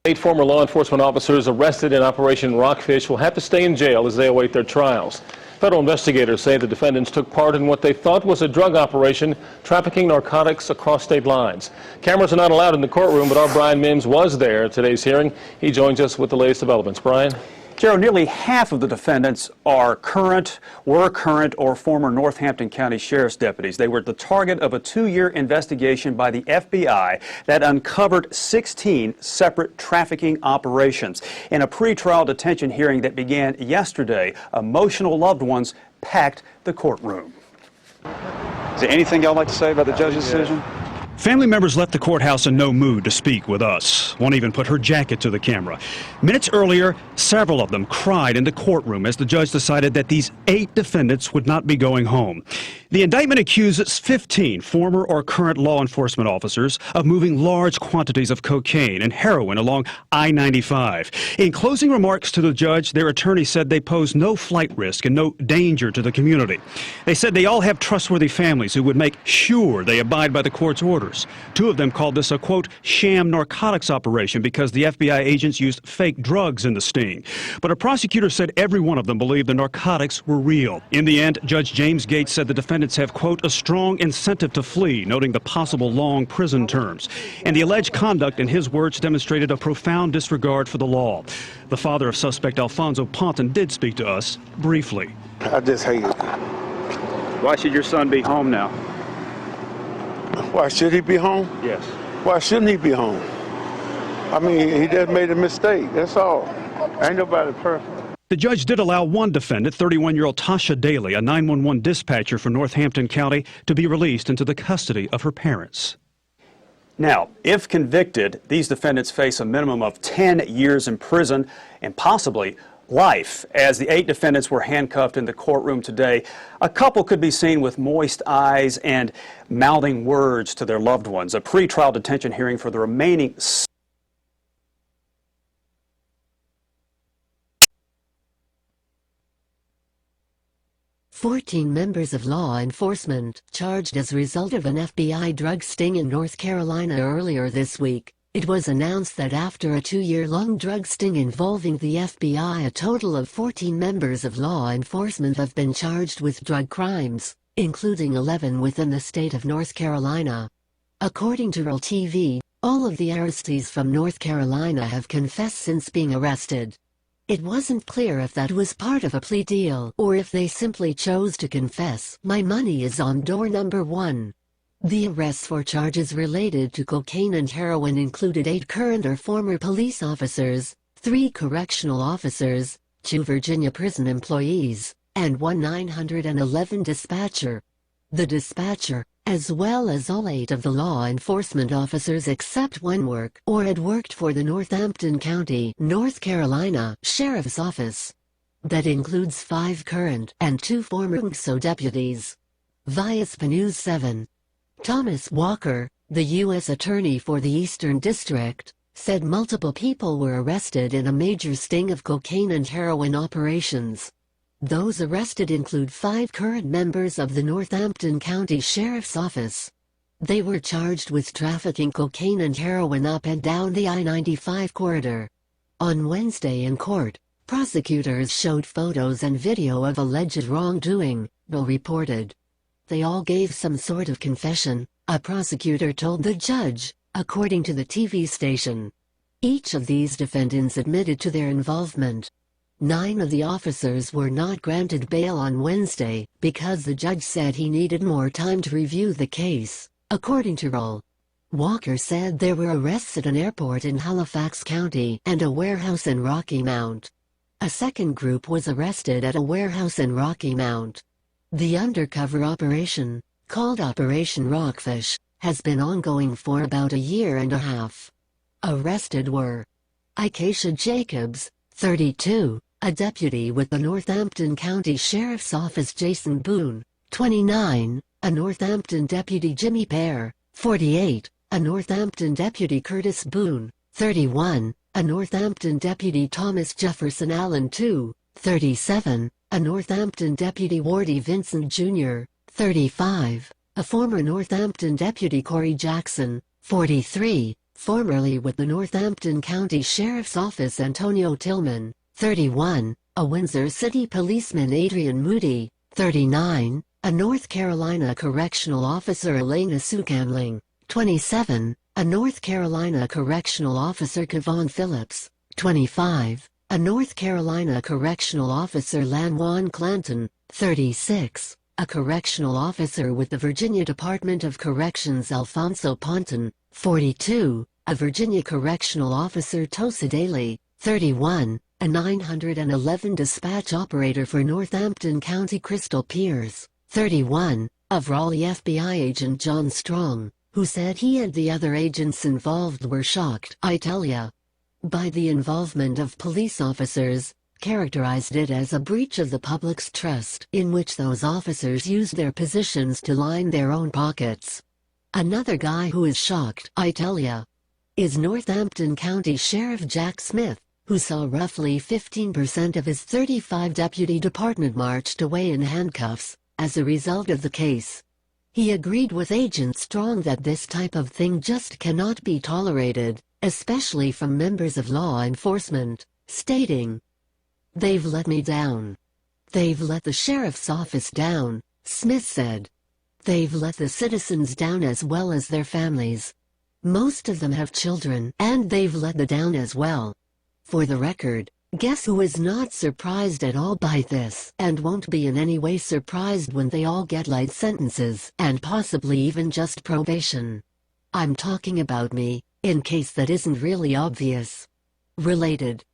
8 former law enforcement officers arrested in Operation Rockfish will have to stay in jail as they await their trials. Federal investigators say the defendants took part in what they thought was a drug operation, trafficking narcotics across state lines. Cameras are not allowed in the courtroom, but our Brian Mims was there at today's hearing. He joins us with the latest developments. Brian? Gerald, nearly half of the defendants were current or former Northampton County Sheriff's deputies. They were the target of a 2-year investigation by the FBI that uncovered 16 separate trafficking operations. In a pretrial detention hearing that began yesterday, emotional loved ones packed the courtroom. Is there anything y'all like to say about the judge's decision? Family members left the courthouse in no mood to speak with us. One even put her jacket to the camera. Minutes earlier, several of them cried in the courtroom as the judge decided that these 8 defendants would not be going home. The indictment accuses 15 former or current law enforcement officers of moving large quantities of cocaine and heroin along I-95. In closing remarks to the judge, their attorney said they pose no flight risk and no danger to the community. They said they all have trustworthy families who would make sure they abide by the court's orders. 2 of them called this a, quote, sham narcotics operation because the FBI agents used fake drugs in the sting. But a prosecutor said every one of them believed the narcotics were real. In the end, Judge James Gates said the defendants have, quote, a strong incentive to flee, noting the possible long prison terms. And the alleged conduct, in his words, demonstrated a profound disregard for the law. The father of suspect Alfonso Ponton did speak to us briefly. I just hate it. Why should your son be home now? Why should he be home? Yes. Why shouldn't he be home? I mean, he just made a mistake, that's all. Ain't nobody perfect. The judge did allow one defendant, 31-year-old Tasha Daly, a 911 dispatcher for Northampton County, to be released into the custody of her parents. Now, if convicted, these defendants face a minimum of 10 years in prison and possibly life. As the 8 defendants were handcuffed in the courtroom today, a couple could be seen with moist eyes and mouthing words to their loved ones. A pretrial detention hearing for the remaining 14 members of law enforcement charged as a result of an FBI drug sting in North Carolina earlier this week. It was announced that after a 2-year-long drug sting involving the FBI, a total of 14 members of law enforcement have been charged with drug crimes, including 11 within the state of North Carolina. According to Real TV, all of the arrestees from North Carolina have confessed since being arrested. It wasn't clear if that was part of a plea deal or if they simply chose to confess. My money is on door number 1. The arrests for charges related to cocaine and heroin included 8 current or former police officers, 3 correctional officers, 2 Virginia prison employees, and 1 911 dispatcher. The dispatcher, as well as all 8 of the law enforcement officers except one had worked for the Northampton County, North Carolina Sheriff's Office. That includes 5 current and 2 former UNCSO deputies. Via News 7. Thomas Walker, the U.S. Attorney for the Eastern District, said multiple people were arrested in a major sting of cocaine and heroin operations. Those arrested include 5 current members of the Northampton County Sheriff's Office. They were charged with trafficking cocaine and heroin up and down the I-95 corridor. On Wednesday in court, prosecutors showed photos and video of alleged wrongdoing, Bill reported. They all gave some sort of confession, a prosecutor told the judge, according to the TV station. Each of these defendants admitted to their involvement. 9 of the officers were not granted bail on Wednesday because the judge said he needed more time to review the case, according to Roll. Walker said there were arrests at an airport in Halifax County and a warehouse in Rocky Mount. A second group was arrested at a warehouse in Rocky Mount. The undercover operation, called Operation Rockfish, has been ongoing for about a year and a half. Arrested were Kasey Jacobs, 32, a deputy with the Northampton County Sheriff's Office; Jason Boone, 29, a Northampton deputy; Jimmy Pear, 48, a Northampton deputy; Curtis Boone, 31, a Northampton deputy; Thomas Jefferson Allen II, 37, a Northampton deputy; Wardy Vincent Jr., 35, a former Northampton deputy; Corey Jackson, 43, Formerly with the Northampton County Sheriff's Office Antonio Tillman, 31, a Windsor City policeman Adrian Moody, 39, a North Carolina correctional officer Elena Sukamling, 27, a North Carolina correctional officer Kevon Phillips, 25, a North Carolina correctional officer Lanwan Clanton, 36, a correctional officer with the Virginia Department of Corrections Alfonso Ponton, 42, a Virginia correctional officer Tosa Daly, 31, a 911 dispatch operator for Northampton County Crystal Piers, 31, of Raleigh FBI agent John Strong, who said he and the other agents involved were shocked, I tell ya, by the involvement of police officers, characterized it as a breach of the public's trust in which those officers used their positions to line their own pockets. Another guy who is shocked, I tell ya, is Northampton County Sheriff Jack Smith, who saw roughly 15% of his 35 deputy department marched away in handcuffs as a result of the case. He agreed with Agent Strong that this type of thing just cannot be tolerated, especially from members of law enforcement, stating, "They've let me down. They've let the sheriff's office down," Smith said. "They've let the citizens down as well as their families. Most of them have children, and they've let them down as well." For the record, guess who is not surprised at all by this, and won't be in any way surprised when they all get light sentences, and possibly even just probation? I'm talking about me, in case that isn't really obvious. Related.